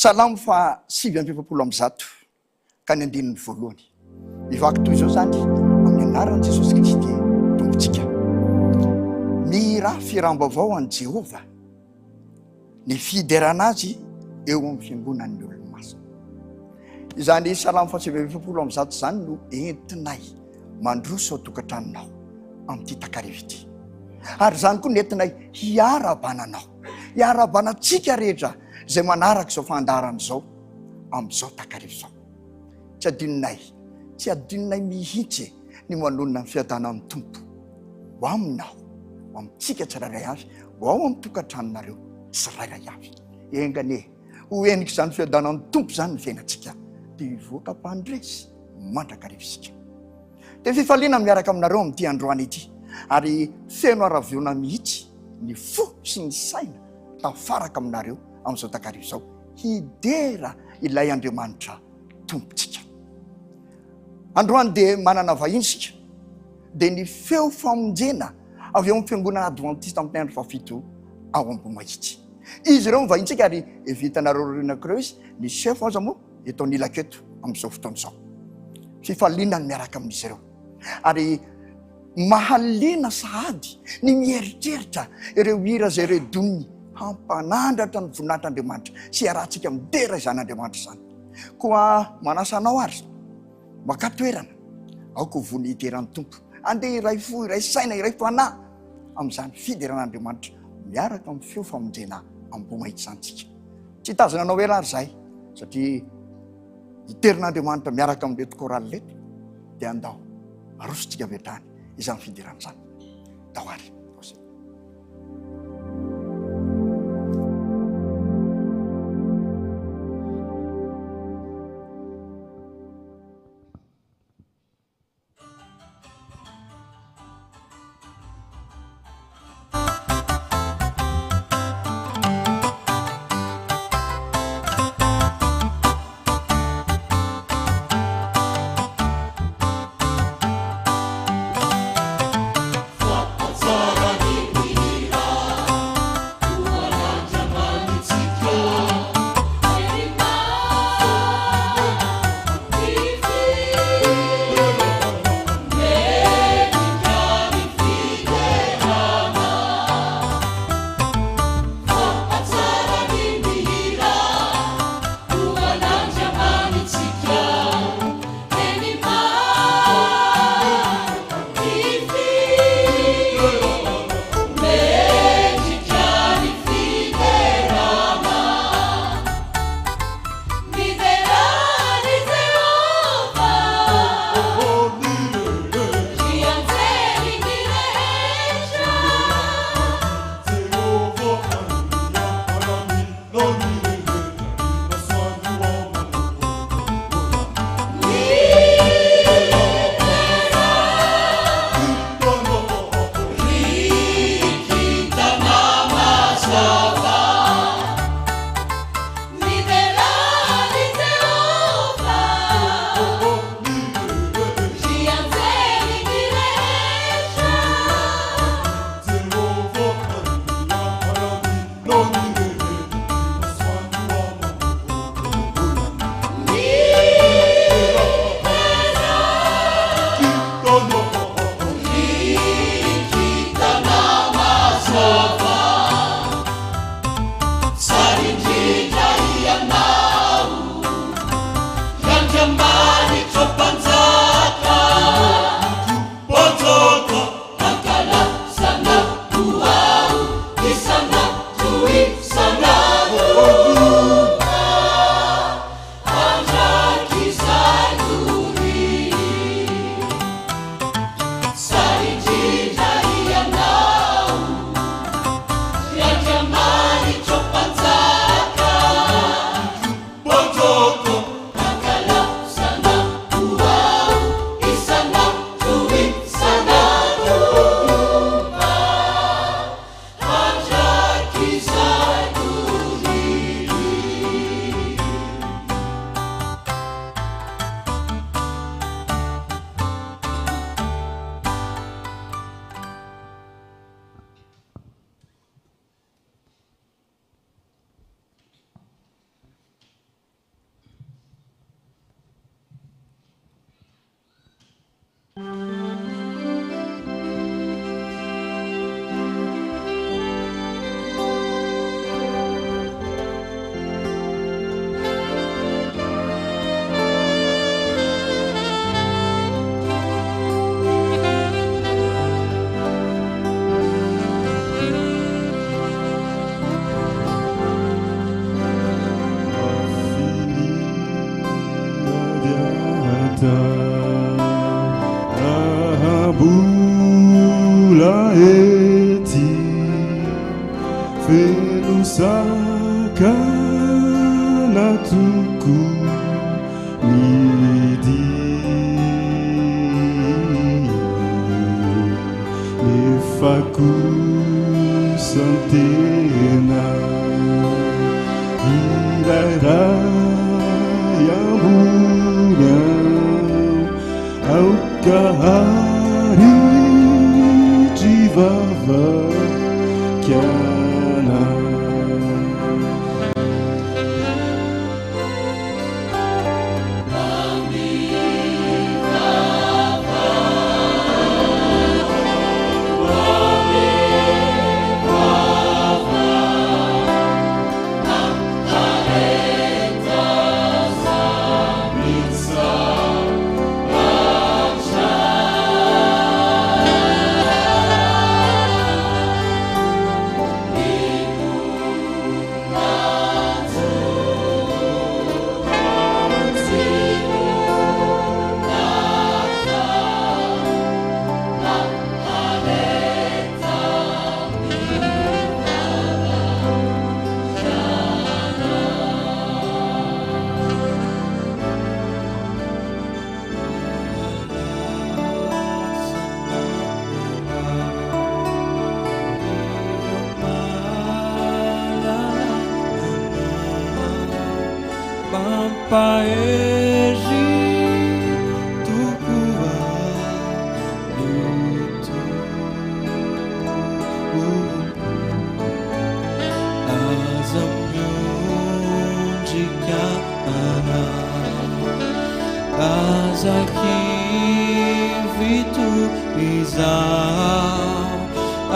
salamo fa 7:70 ka ny andininy voalohany mivaky toy izao zany amin'ny anaran'i Jesosy Kristy tompontsika. Miraha firam-baovao an'i Jehova ny fiderana azy eo amin'ny fiangonan'ny olomasina. Izany salamo fa 7:70 zany no entinay mandroso ao tokantranonao amin'ity takarivo ity. Ary zany koa nentinay hiarabanantsika rehetra zay manaraka izao fandarana izao amin'izao takarivo izao. Tsy adinonay mihitsy ny manonona ny fiadanan'ny tompo ho aminao, ho amintsika tsirairay avy, ho ao amin'ny tokantranonareo tsirairay avy. Engane ho endrika izany fiadanan'ny tompo zany ny fiainantsika dia hivoaka mpandresy mandrakarivisika. Dia fifaliana miaraka aminareo amin'ity androany ity, ary feno araviona mihitsy ny fo sy ny saina tafaraka aminareo amin'izao takarivo izao hidera ilay Andriamanitra tompontsika. Androany dia manana vahiny sika, dia ny feo famonjena avy eo amin'ny fiangonana Adventiste amin'ny andro fafito ao Ambomahitsy. Izy ireo mivahintsika ary evitanareo renakireo izy ny chef aza moa eto anilaketo amin'izao fotoan'izao. Fifaliana miaraka amin'izy ireo, ary mahaliana sahady ny mieritreritra ireo hira zay ireo doniny hampanandratra ny voninahitran'Andriamanitra sy arahantsika midera izany Andriamanitra izany. Koa manasa anao ary maka toerana aoko vony hiteran'ny tompo, andeha iray fo, iray saina, iray fanahy amin'izany fideran'Andriamanitra miaraka amin'ny feo famonjena Ambomahitsy izantsika. Tsy tazana anao ela ary zahay, satria hiteran'Andriamanitra miaraka amin'leto koraly leto dia andao arosontsika avy hatrany izany fideran'izany. Dao ary. Soir Bula eti Felusaka Natuku Midi Nefaku Santena Irara Yabunya Aukahari Jivava Kiana Paeji tukua itu azamyon jikana azakin vitu izau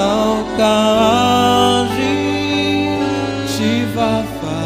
au kaji shivafa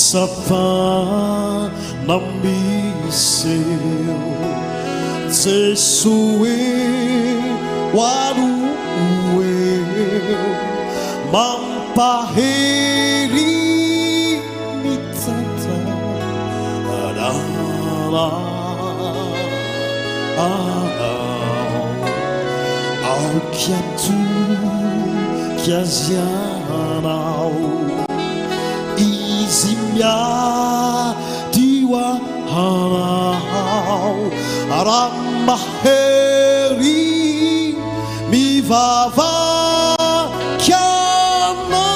Fitsapa na miseu Jesue warueu Mampaheri mitata Adala Au kiatu kiazianau Izimya diwa hanau Aramaheri mivava kiana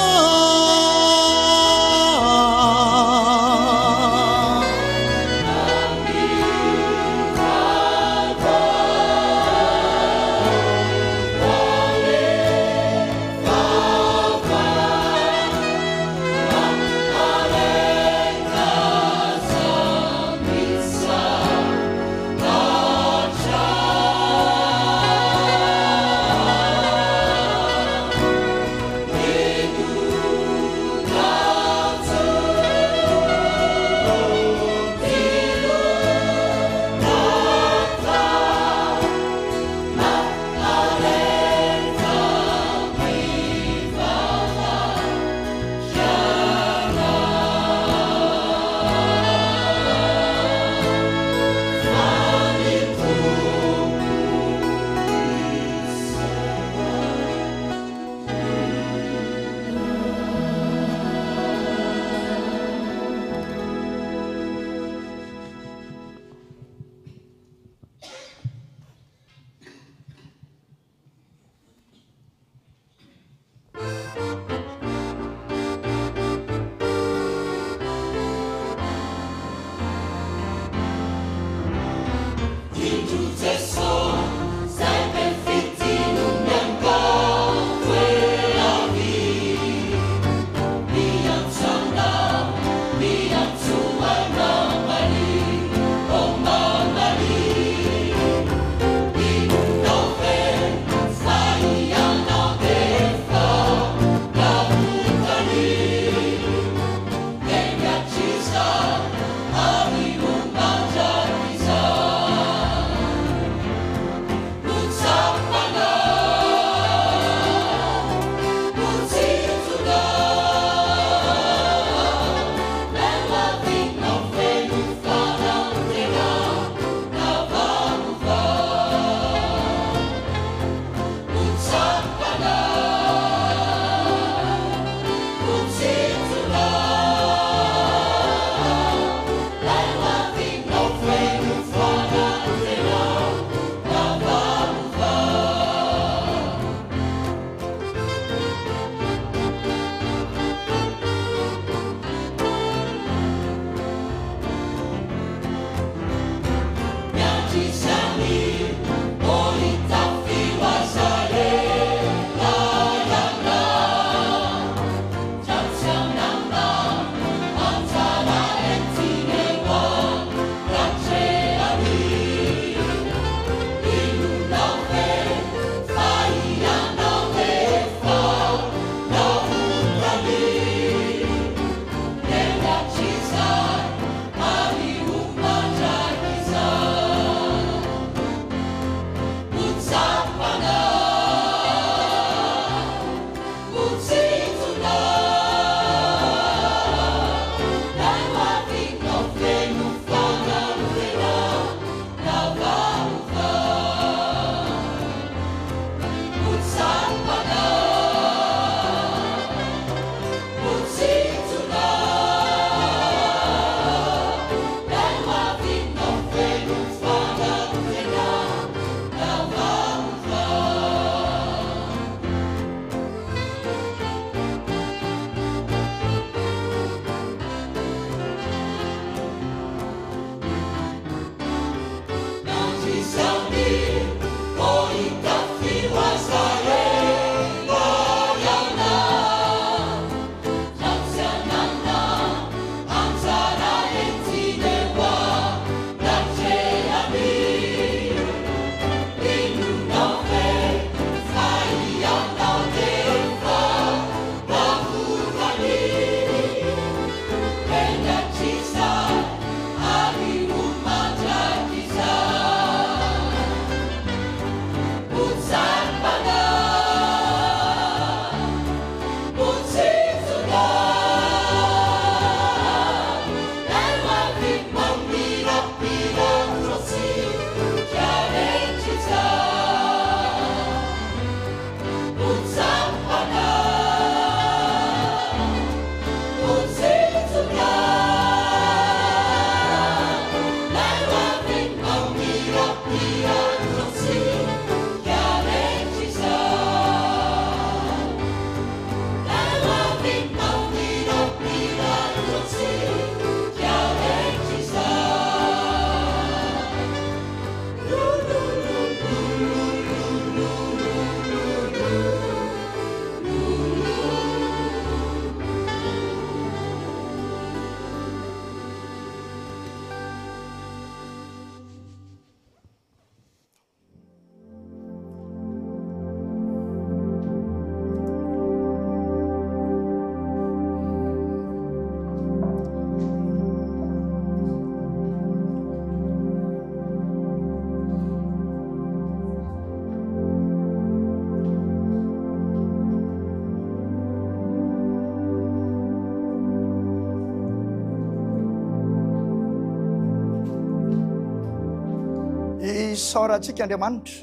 isaorantsika Andriamanitra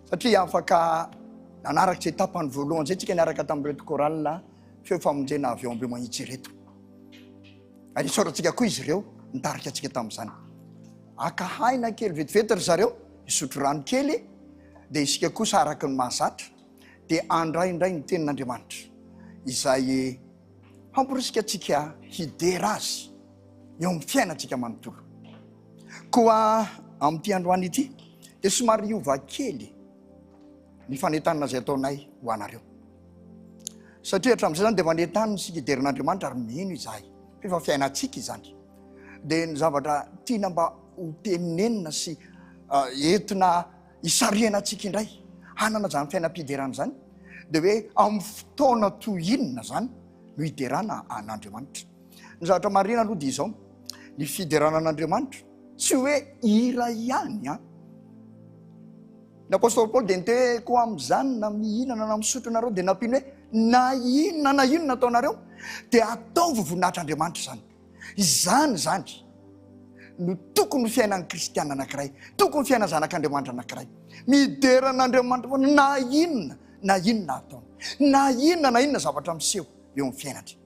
satria afaka nanaraka izay tapany voalohany zay tsika niaraka tamin'ireto koralina feo famonjena avy eo ambe mahitsy ireto. Ary isaorantsika koa izy ireo nitarika antsika tamin'izany. Akahaina kely vetivety ry zareo isotro rano kely dia isika kosa araka ny mahazatra dia andraindray ny tenin'Andriamanitra izay hamporisika antsika hidera azy eo amin'ny fiainantsika manontolo. Koa amin'ity androany ity dia somary hiova kely ny fanentanana izay ataonay ho anareo satria hatramin'izay zany dia manentany sika hiderin'Andriamanitra ary mino izahay efa fiainantsika izany dia ny zavatra tiana mba ho tenenina sy entina hisariana antsika indray hanana zany fiainam-piderana zany dia hoe amin'ny fotoana toy inona zany no hiderana an'Andriamanitra. Ny zavatra marina aloha dia izao, ny fiderana an'Andriamanitra tsy hoe hira ihany a. Ny apôstôly Paoly dia niteny koa amin'izany na mihinana na misotro nareo dia nampiany hoe na inona ataonareo dia atao vovoninahitran'Andriamanitra zany. Izany no tokony fiainan'ny kristiana anankiray, tokony fiaina zanak'Andriamanitra anankiray. Mideran'Andriamanitra foana na inona ataony, na inona zavatra miseho eo amin'ny fiainatra.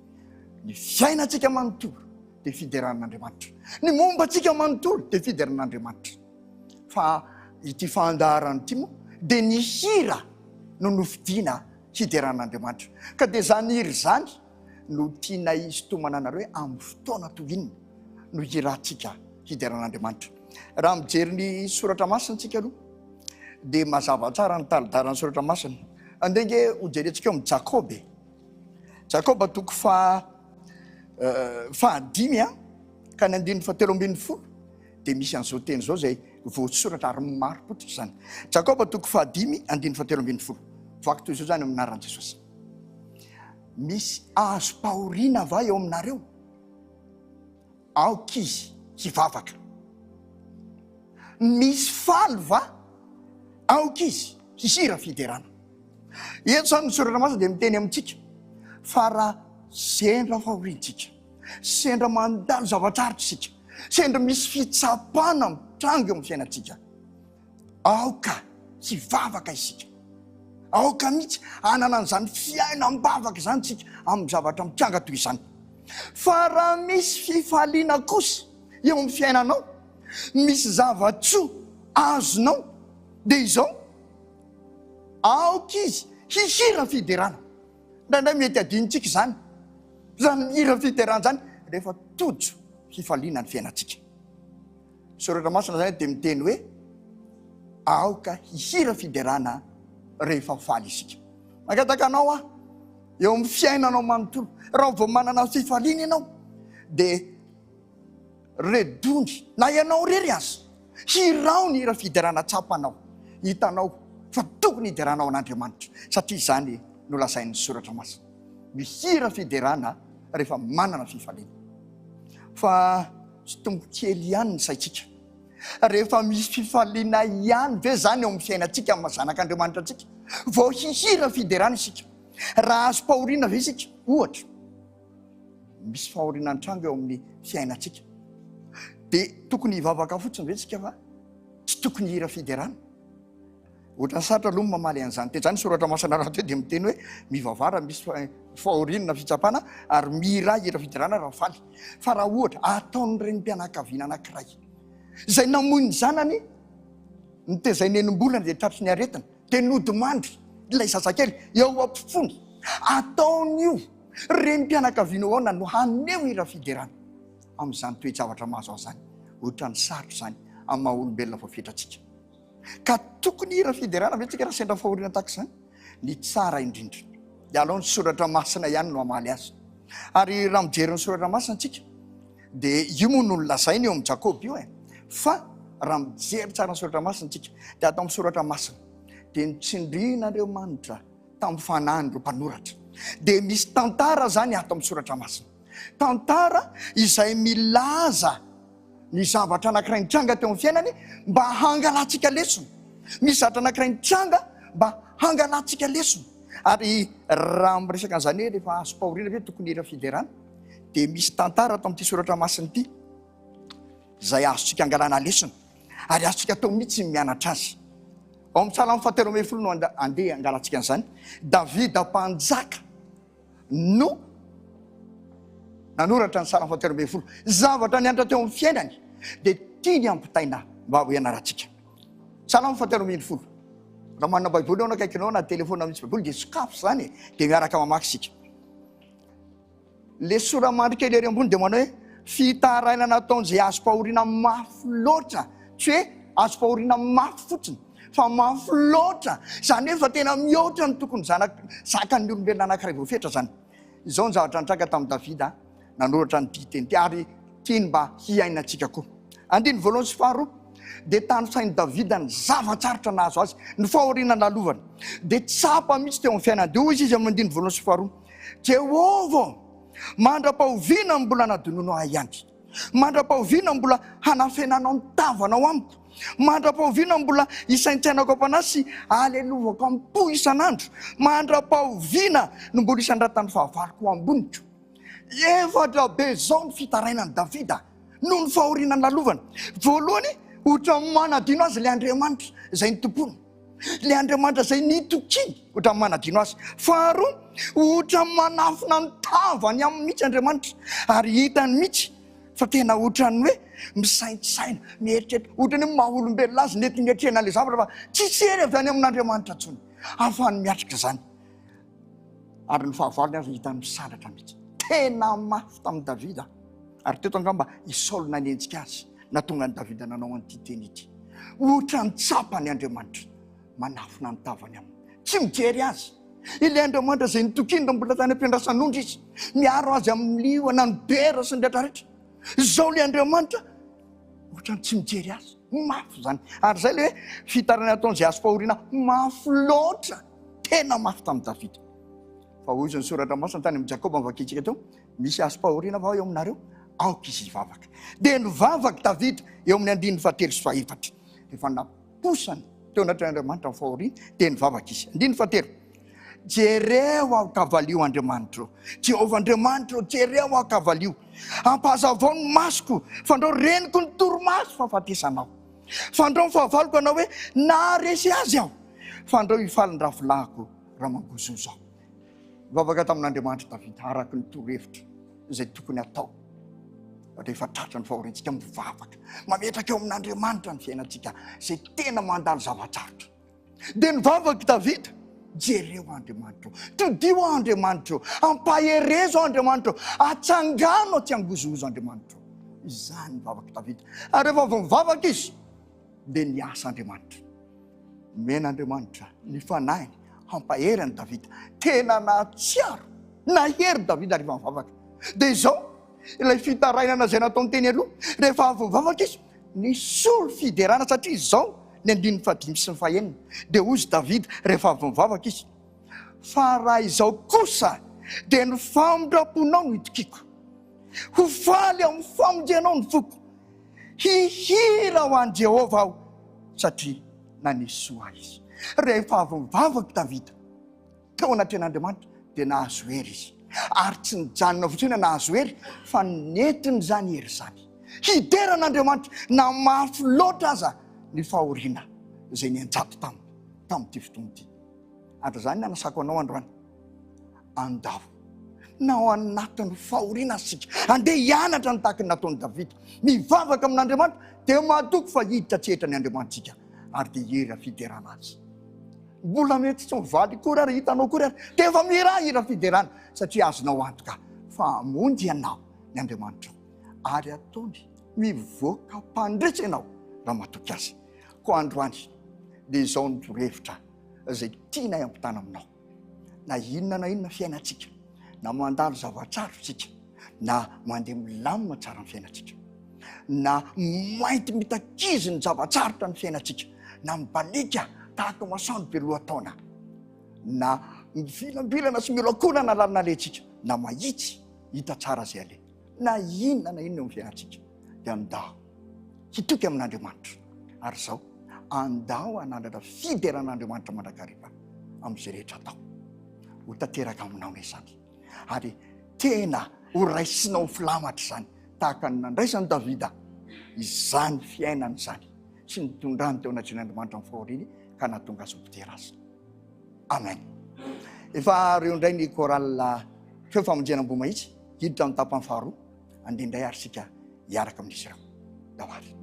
Ny fiainantsika manontolo dia fideran'Andriamanitra, ny mombantsika manontolo dia fideran'Andriamanitra. Fa ity fandaharany ity moa dia ny hira no nofidiana hideran'Andriamanitra. Ka dia zany hira zany no tiana hisintomana anareo hoe amin'ny fotoana toy inona no hirantsika hideran'Andriamanitra. Raha mijery ny soratra masina antsika aloha dia mazava tsara ny talidaran'ny soratra masina. Andenge hojerentsika eo amin'ny Jakoba. Jakoba toko fahadimy ka ny 7:10 dia misy an'izao teny izao zay voasoratra ary maro-potitra zany. Jakoba toko 5:7. Vaky toy izao zany amin'ny anaran'i Jesosy. Misy azo pahoriana va eo aminareo? Aokizy hivavaka. Misy faly va? Aokizy hisira fiderana. Eto zany ny soratra masina dia miteny amintsika fa raha sendra fahoriantsika, sendra mandalo zava-tsarotsika, sendra misy fitsapana mitranga eo amin'ny fiainantsika, aoka hivavaka isika, aoka mihitsy hanana an'izany fiaina mibavaka izany tsika amin'ny zavatra mitranga toy izany. Fa raha misy fifaliana kosa eo amin'ny fiainanao, misy zavatsoa azonao dia izao, aoka izy hihira fiderana. Ndraindray mety adinitsika izany hira fiderana zany rehefa tojo fifaliana ny fiainantsika. Soratra masina zany dia miteny hoe aoka hihira fiderana rehefa faly isika. Makataka anao eo amin'ny fiainanao manontolo, raha vao manana fifaliana ianao dia redony na ianao rery azy hirao ny hira fiderana tsapanao, hitanao fa tokony hideranao an'Andriamanitra satria izany no lazain'ny soratra masina, mihira fiderana rehefa manana fifaliana. Fa tsy tombo kely ihany ny saitsika, rehefa misy fifaliana ihany ve zany eo amin'ny fiainantsika amin'ny zanak'Andriamanitra antsika vao hihira fiderana isika? Raha azo pahoriana ve isika? Ohatra misy fahoriana antranga eo amin'ny fiainantsika dia tokony hivavaka fotsiny ve isika fa tsy tokony hira fiderana? Ohatra ny saratra aloha mamaly an'izany. Dia zany soratra masina raha teo dia miteny hoe mivavara misy fahoriana fitsapana ary mihira hira fiderana raha faly. Fa raha ohatra ataon'ny renim-pianakaviana anankiray izay namoy ny zanany nitezainy enim-bolana dia tratry ny aretina dia nodimandry ilay zazakely eo ampifony, ataon'io renim-pianakaviana ahoana no haneho hira fiderana amin'izany toe-javatra mahazo azy zany. Ohatra ny sarotro zany amin'ny maha olombelona voafetratsika. Ka tokony hira fiderana ve tsika raha sendra fahoriana tahaka izany? Ny tsara indrindra dia alao ny soratra masina ihany no hamaly azy. Ary raha mijery ny soratra masina antsika dia io moa no nolazainy eo amin'ny Jakoba io fa raha mijery tsara ny soratra masina antsika dia atao amin'ny soratra masina dia nitsindrianareo manitra tamin'ny fanahin'ireo mpanoratra. Dia misy tantara zany ato amin'ny soratra masina, tantara izay milaza ny zavatra anankiray nitranga teo amin'ny fiainany mba hangalantsika lesona. Misy zavatra anankiray nitranga mba hangalantsika lesona. Ary raha miresaka an'izany hoe rehefa azo pahoriana ve tokony hira fiderana dia misy tantara ato amin'ity soratra masina ity izay azontsika hangalana lesona. ary azontsika atao mihitsy mianatra azy. Ao amin'ny Psalm 41 no andeha angalatsika an'izany. Davida mpanjaka no nanoratra ny Psalm 41. Zavatra nianatra teo amin'ny fiainany dia tiany ampitaina mba ho ianaratsika. Psalm 41. Raha manana baiboly ao akaikinao na telefona misy baiboly dia sokafo zany dia miaraka mamaky sika. Le sora mandrika ery ambony dia manao hoe fitaraina nataon'izay azo pahoriana mafy loatra, tsy hoe azo pahoriana mafy fotsiny fa mafy loatra, zany efa tena mihoatra ny tokony zakan'ny olombelona anankiray voafetra zany. Izao ny zavatra nitranga tamin'ny Davida nanoratra ny teny ty ary tiany mba hiainantsika koa. Andiny voalohany sy faharoa dia tany sain'i Davida ny zavatsarotra nahazo azy, ny fahoriana nalovana dia tsapa mihitsy teo amin'ny fiainany. Dia hoy izy amin'ny andiny voalohany sy faharoa, Jehovah mandra-pahoviana mbola nadonono ahy ihany, mandra-pahoviana mbola hanafenanao ny tavanao amiko, mandra-pahoviana mbola isaintsainako ampanahy sy alelovako ampo isan'andro, mandra-pahoviana no mbola isandratany fahavaloko amboniko. Efatra be zao ny fitarainan'i Davida noho ny fahoriana nalovana. Voalohany, ohatra manadino azy le Andriamanitra izay nitompony, le Andriamanitra izay nitokiny ohatra manadino azy. Faharoa, ohatra manafina ny tavany amin'ny mihitsy Andriamanitra ary hitany mihitsy fa tena ohatrany hoe misaintsaina, mieritreritra, ohatrany hoe maha-olombelona azy netinetrena le zavatra fa tsisy hery avy any amin'Andriamanitra ntsony, ahafahany miatrika zany. Ary ny fahavalony azy hitany misandratra mihitsy. Tena mafy tamin'ny Davida. Ary teto angamba i Saul nanenjika azy na tonga ny Davida nanao an'ity teny ity. Ohatra ny tsapany Andriamanitra manafina ny tavany aminy, tsy mijery azy. Ilay Andriamanitra izay nitokiny raha mbola tany am-piandrasan'ondry izy, miaro azy amin'ny liona ny bera sy ny rehetrarehetra. Izao le Andriamanitra ohatra ny tsy mijery azy, mafy zany. Ary zay le hoe fitaraina ataon'izay azo pahoriana mafy loatra, tena mafy tamin'ny Davida. Fa hoy izy ny soratra masina tany amin'ny Jakoba mivakitsika teo, misy azo pahoriana va eo aminareo? Aoka izy hivavaka. Dia nivavaka Davida eo amin'ny andiny fahatelo sy fahaefatra. Efa naposany teo anatr'Andriamanitra ny fahoriana dia nivavaka izy. Andiny fahatelo. Jereo aho kavalio Andriamanitra, Jehovah Andriamanitra, jereo aho kavalio. Ampahazavao ny masoko, fandrao reniko ny torimaso fahafatesanao. Fandrao ny fahavaloko anao hoe naharesy azy aho. Fandrao ifaliny ravolahiko raha mangozozo aho. Vavaka tamin'Andriamanitra Davida araka ny torohevitra izay tokony atao. Rehefa tratra ny fahoriantsika mivavaka, mametraka eo amin'Andriamanitra ny fiainantsika izay tena mandalo zavatsarotra. Dia nivavaka Davida, jereo Andriamanitra, todio Andriamanitra, ampaherezo Andriamanitra, atsangano tsy angozozo Andriamanitra. Izany nivavaka Davida. Ary rehefa avy mivavaka izy dia niasa Andriamanitra, men'Andriamanitra ny fanahiny hampaherany Davida. Tena nahatsiaro, nahery Davida rehefa mivavaka. Dia izao ilay fitarainana izay nataony teny aloha, rehefa avy mivavaka izy nisolo fiderana, satria izao ny andiny fahadimy sy ny fahaenina dia hoy Davida rehefa avy mivavaka izy, fa raha izao kosa dia ny famondraponao no itokiko, ho faly amin'ny famonjenao ny foko, hihira ho an'i Jehovah aho satria nanisy soa izy. Rehefa avy mivavaka Davida teo anatren'Andriamanitra dia nahazo hery izy, ary tsy nijanona fotsiny nahazo hery fa netiny zany hery zany. Hideran'Andriamanitra na mafy loatra aza ny fahoriana izay nianjato tamin'ity fotoana ity. Ary zany nanasako anao androany, andao na ao anatin'ny fahoriana sika, andeha hianatra ny tahaka ny nataon'i Davida, mivavaka amin'Andriamanitra dia mahatoky fa hiditra tsetra ny Andriamanitsika ary dia hery fiderana azy. Mbola mety tsy mivaly kory ary hitanao kory ary dia efa mirahira fiderana satria azonao antoka fa amonjy ianao ny Andriamanitra ary ataony mivoaka mpandritra ianao raha mahatoky azy. Ko androany dia izao ny torohevitra izay tiana hampitana aminao. Na inona fiainantsika, na mandalo zavatsara tsika, na mandeha milamina tsara ny fiainantsika, na mainty mitakizy ny zavatsarotra ny fiainantsika, na mibalika tahaka masoandro be lohataona, na mifilambilana sy miolakolana lalina alentsika, na mahitsy hita tsara zay ale, na inona eo amin'ny fiainantsika dia andao hitoky amin'Andriamanitra. Ary izao andao hanandratra fideran'Andriamanitra mandrakariva amin'izay rehetra atao, ho tanteraka aminao izany. Ary tena ho raisinao filamatra izany tahaka ny nandraisany Davida, izany fiainana izany sy nitondrany teo anatriny Andriamanitra amin'ny fahoriany ka nahatonga azy poterazy. Amen. Efa reo indray ny choral feo famonjena ambomahitsy hiditra amin'ny tapany faharoa andindray ary sika hiaraka amin'izy ireo. Dahary.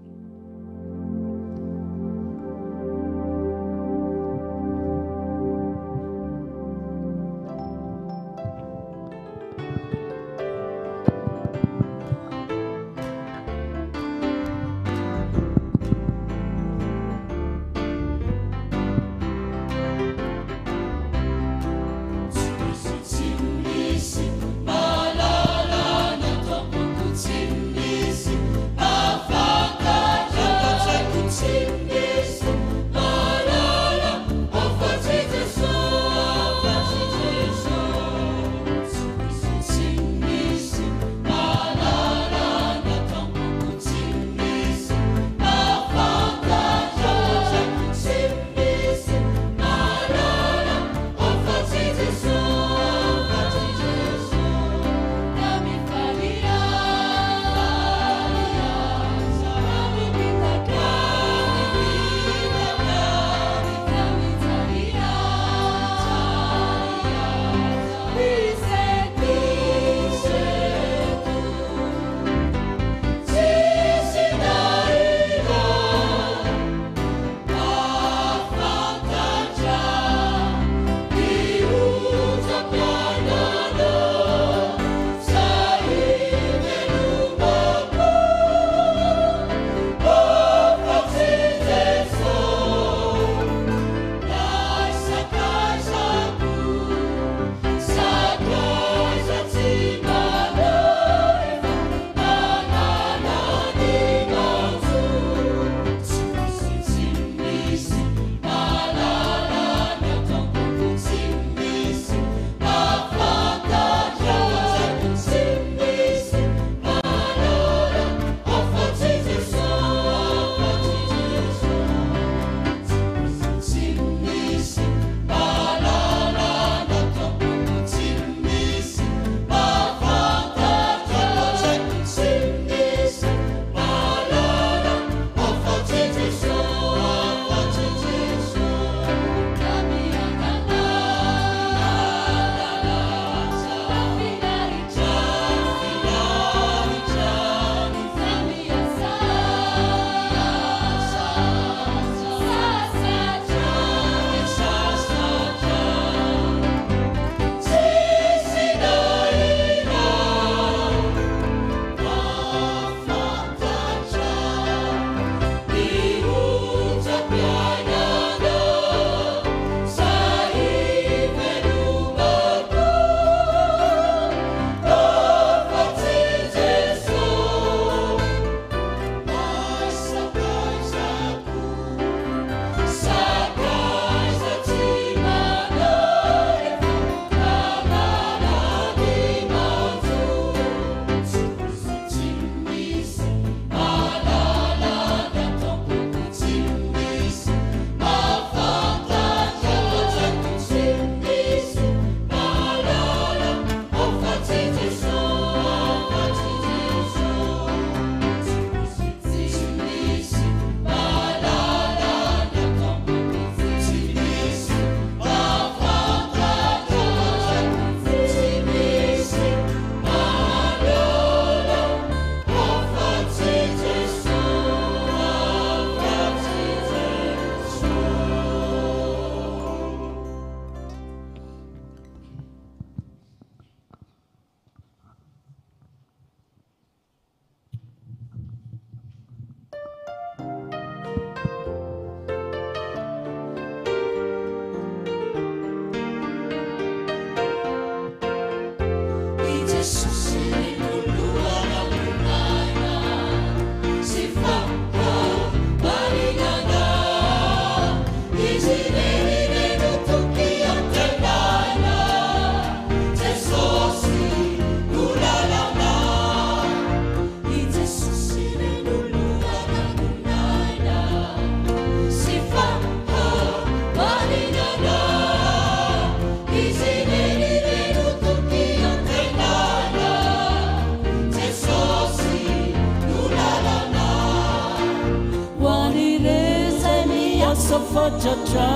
cha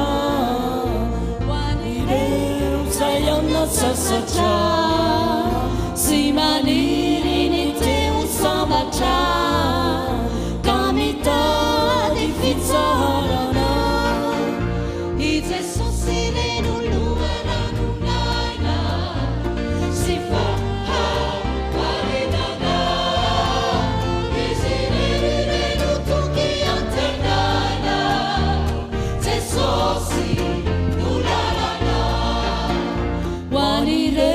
wanire sayana sasa cha simaniri ni te usama cha kamita di fitzarana ite sosire nuluara nunaina sifa ha paredana isirere nutuki antenana te sosi nularana wanire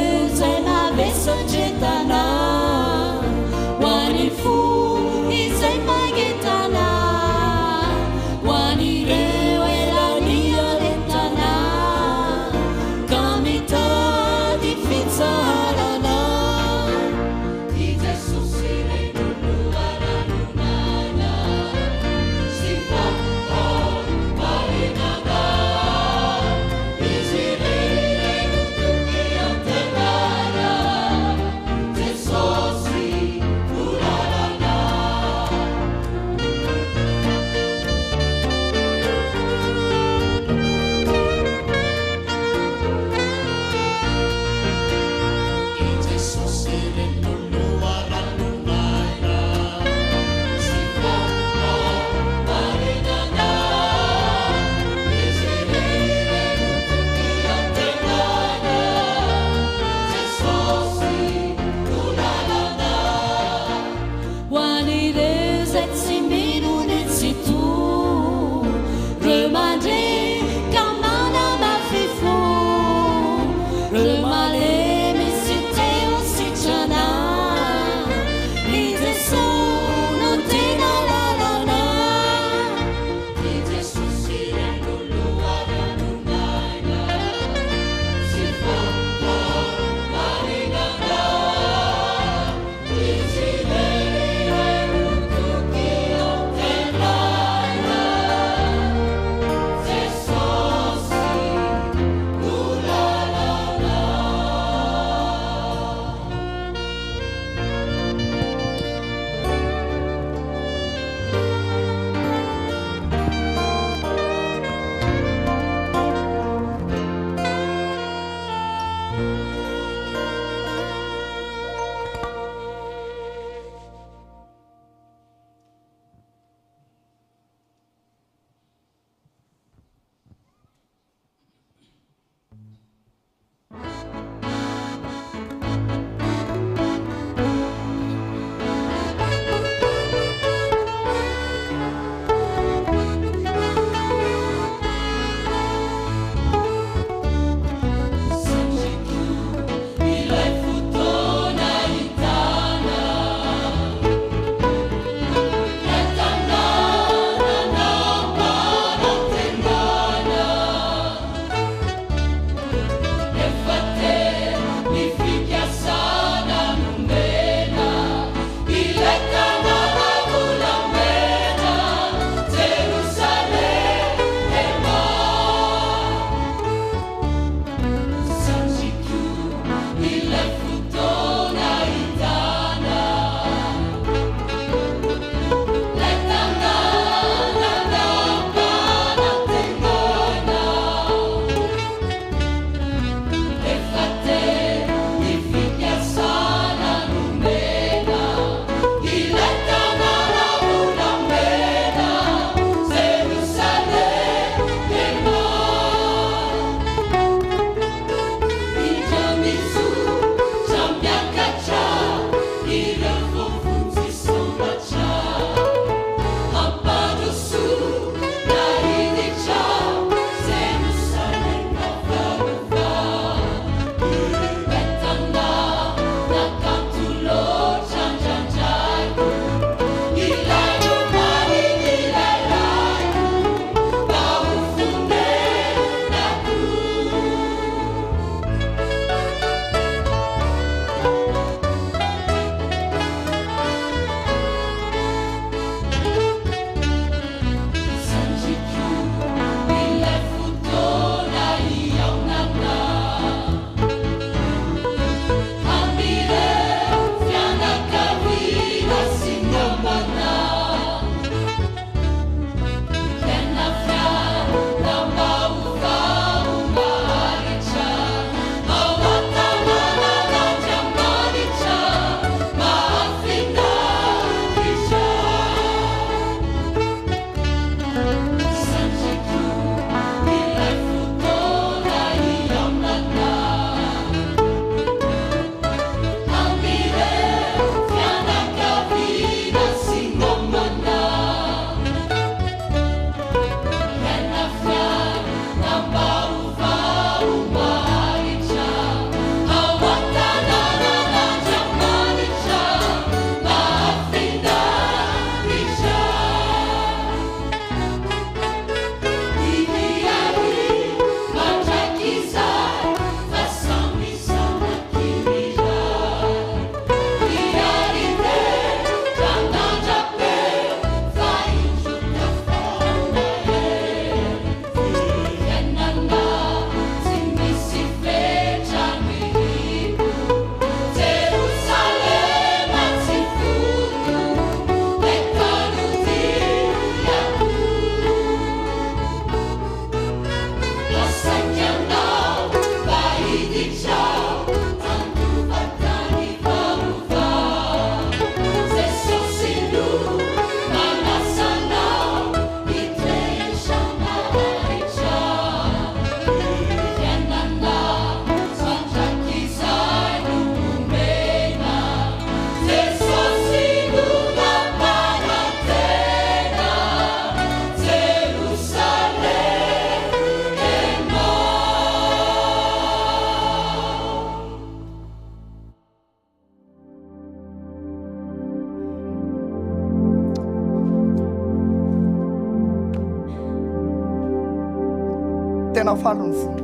tena falo ny fomba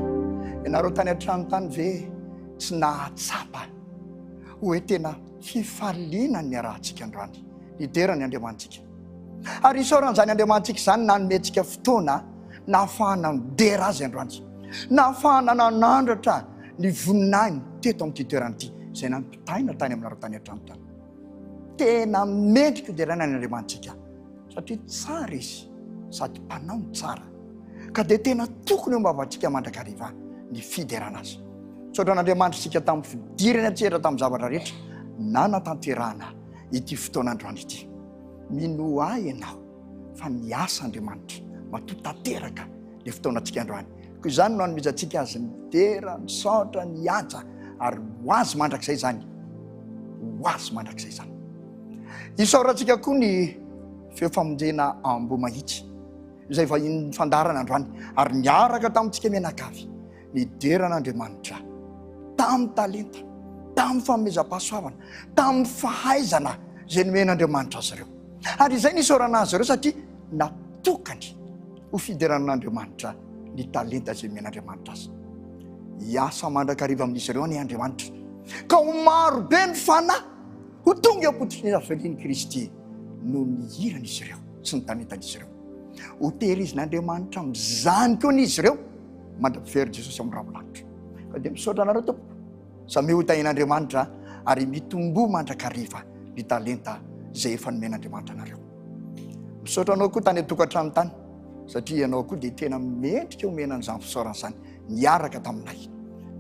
ianareo tany an-trano ve tsy nahatsapa hoe tena fifaliana ny arahantsika androany niderany Andriamantsika ary isaoran'izany Andriamantsika izany nanomentsika fotoana nahafahana midera azy androany nahafahana nanandratra ny voninahiny teto amin'ity toerana ity izay nampitaina tany aminareo tany an-trano tany tena mendrika iderana ny Andriamantsika satria tsara izy sady mpanao ny tsara ka dia tena tokony ho mbavantsika mandrakariva ny fiderana azy saotra n'Andriamanitra sika tamin'ny fidirany antsehatra tamin'ny zavatra rehetra nanatanterahana ity fotoanandroany ity mino ahy ianao fa miasa Andriamanitra matotanteraka ny fotoanantsika androany ko izany no anomezantsika azy midera misaotra niaja ary ho azy mandrakizay zany ho azy mandrakizay zany isaorantsika koa ny feofamonjena ambo mahitsy izay vahiny fandarana androany ary niaraka tamintsika mianakavy nideran'Andriamanitra tamin'ny talenta tamin'ny famezam-pahasoavana tamin'ny fahaizana izay nomen'Andriamanitra azy ireo ary izay nisaorana azy ireo satria natokany ho fideran'Andriamanitra ny talenta izay nomen'Andriamanitra azy hiasa mandrakariva amin'izy ireo ny Andriamanitra ka ho maro be ny fanahy ho tonga ampotony avalian'i Kristy no nihirana izy ireo sy ny talentan'izy ireo ho tehirizan'Andriamanitra mizany koa n'izy ireo mandram-pivery Jesosy amin'ny ranolanitra ka dia misaotra anareo tompoko samy hotahin'Andriamanitra ary mitombo mandrakariva ny talenta izay efa nomen'Andriamanitra anareo misaotra anao koa tany an-tokantrano tany satria ianao koa dia tena mendrika homenan'izany fisaorana izany niaraka taminay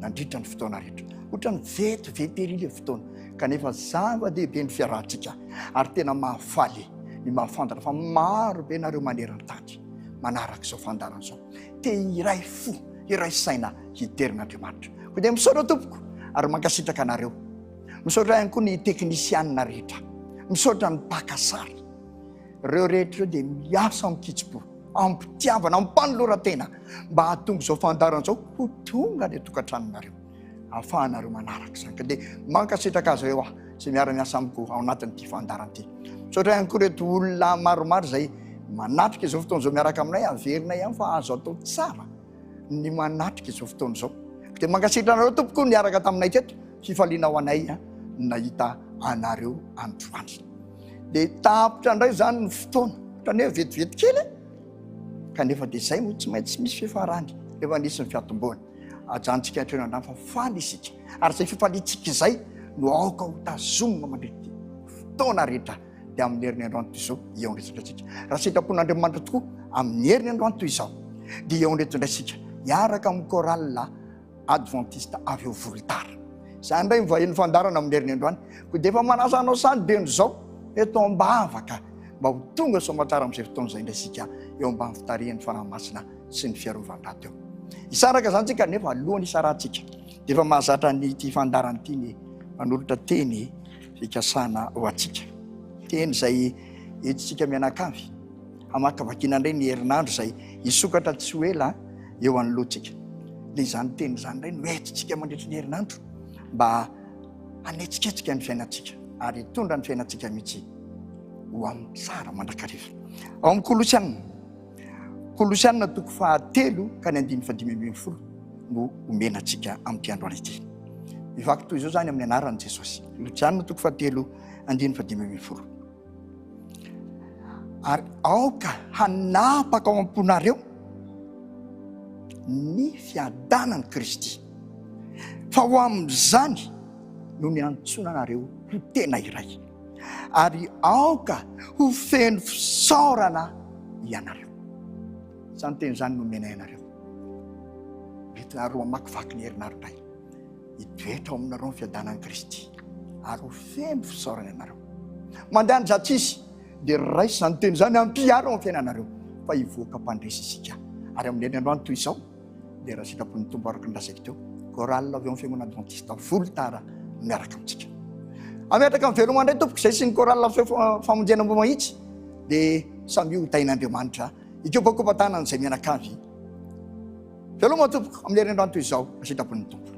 nandritra ny fotoana rehetra ohatra ny vetivety ery le fotoana kanefa zava-dehibe ny fiarahantsika ary tena mahafaly ny mahafantatra fa maro be nareo maneran-tany manaraka izao fandarana izao te iray fo iray saina hiderin'Andriamanitra ko dia misaotra tompoko ary mankasitraka anareo misaotra ihany koa ny teknisianina rehetra misaotra ny mpakasary ireo rehetra ireo dia miasa mikitsy-po ampitiavana ampanolora-tena mba hahatonga izao fandarana izao ho tonga ny tokantranonareo ahafahanareo manaraka izany ka dia mankasitraka azy ireo sy miara-miasa amiko ao anatin'ity fandarana ity misaotra ihany koa reto olona maromaro izay manatrika izao fotoana izao miaraka aminay averina ihany fa azo atao tsara ny manatrika izao fotoana izao dia mankasitra anareo tompoko niaraka taminay teto fifaliana ho anay nahita anareo androany dia tapitra indray zany ny fotoana ohatrany hoe vetivety kely kanefa dia izay moa tsy maintsy misy fifarany efa nisy ny fiatomboana ajanontsika antrena andrany fa faly isika ary izay fifalitsika izay no aoka ho tazomina mandrety fotoana rehetra dia amin'ny herin'ny androany toy izao eo ndraiky raha sitrapon'Andriamanitra tokoa amin'ny herin'ny androany toy izao dia eo ndraiky indraisika hiaraka amin'ny korala adventiste avy eo volotara izany indray mivahiny fandarana amin'ny herin'ny androany ko dia efa manasa anao sany be n'izao eto ambavaka mba ho tonga somatsara amin'izay fotoana izay indraisika eo ambany fitarihan'ny fanahymasina sy ny fiarovan-drato eo isaraka zany tsika nefa alohany isarantsika dia efa mahazatra nyity fandarana ity ny manolotra teny fikasana ho atsika teny izay etsika mianakavy hamakavakiana indray ny herinandro izay hisokatra tsy ho ela eo anoloantsika dia izany teny izany indray no etsitsika mandritra ny herinandro mba hanetsiketsika ny fiainantsika ary hitondra ny fiainantsika mihitsy ho amin'ny tsara mandrakariva ao amin'ny Kolosianina toko 3 ka ny 5:10 no omenantsika amin'ity androany ity mivaky toy izao zany amin'ny anaran'i Jesosy Kolosianina toko 3 5:10 ary aoka hanapaka ao am-ponareo ny fiadanan'i Kristy fa ho amin'izany no niantsoana anareo ho tena iray ary aoka ho feno fisaorana ianareo izany teny izany no menay anareo mety nareo amakivaky ny herinareo ray hitoetra ao aminareo ny fiadanan'i Kristy ary ho feno fisaorana ianareo mandeha ny zatsisy dia raisy izany teny izany ampiaro amin'ny fiainanareo fa hivoaka mpandresy isika ary amin'ny herin'ny androany toy izao dia raha sitrapon'ny tombo araka ny lazaiko teo korala avy eo amin'ny fiangonana adventiste volotara miaraka amintsika ametraka amin'ny veloma indray tompoko izay sy ny korala famonjena mbo mahitsy dia samy hotain'Andriamanitra ikopakopatana n'izay mianakavy veloma tompoko amin'ny herin'ny androany toy izao raha sitrapon'ny tombo